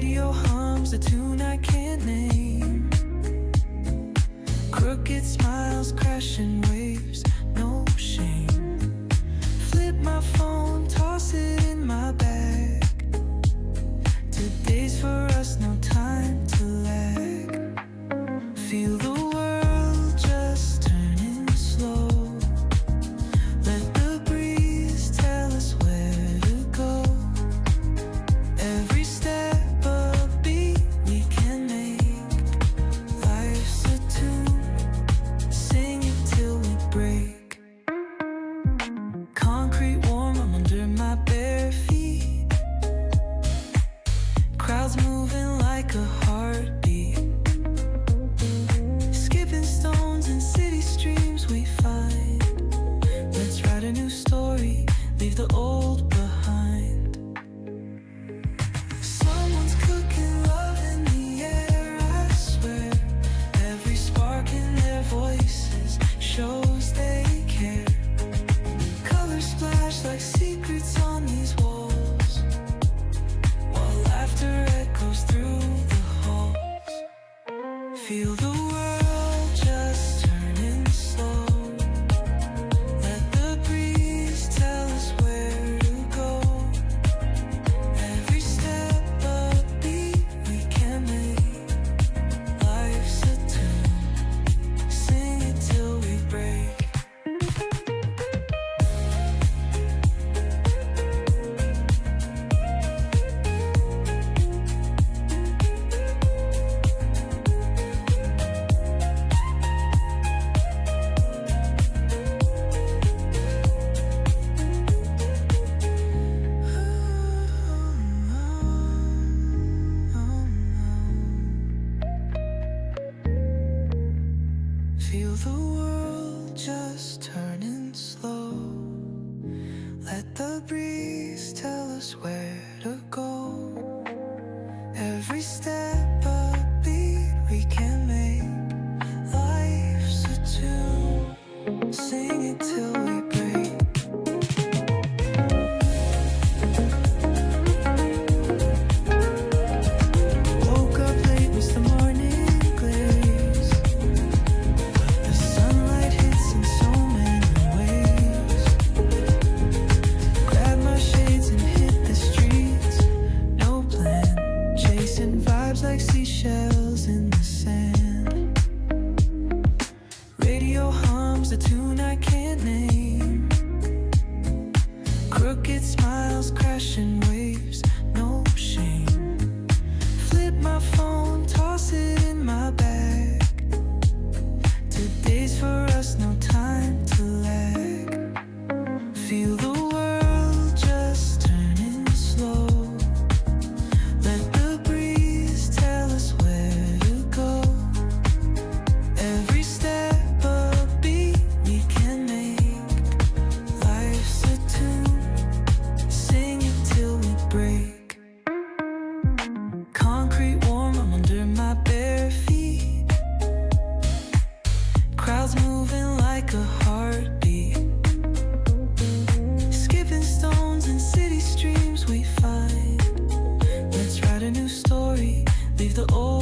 Radio hums a tune I can't name. Crooked smiles, crashing waves, no shame. Flip my phone, toss it in my bag. Today's for us, no time to lag. Feel the world just turning slow. Let the breeze tell us where to go. Every step a beat we can make. Life's a tune, sing it till we break. Concrete warm, I'm under my bare feet. Crowds moving like a heartbeat. Skipping stones in city streams we find. Let's write a new story, leave the old behind. Someone's cooking love in the air, I swear. Every spark in their voices shows they care. Colors splash like secrets on these walls, while laughter echoes through the halls. Feel the world just turning slow. Let the breeze tell us where to go. Every step a beat we can make. Life's a tune, sing it till we break. Feel the world just turning slow. Let the breeze tell us where to go. Every step a beat we can make. Life's a tune, sing it till we break. Woke up late, missed the morning glaze. The sunlight hits in so many ways. Grab my shades and hit the streets. No plan, chasing vibes like seashells in the sand. Radio hums a tune I can't name. Crooked smiles, crashing waves, no shame. Flip my phone, toss it in my bag. Today's for us, no time to lag. Feel the world just turning slow. Let the breeze tell us where to go. Every step a beat we can make. Life's a tune, sing it till we break. Concrete warm, I'm under my bare feet. Crowds moving like a heartbeat. Skipping stones in city streams we find. Let's write a new story, leave the old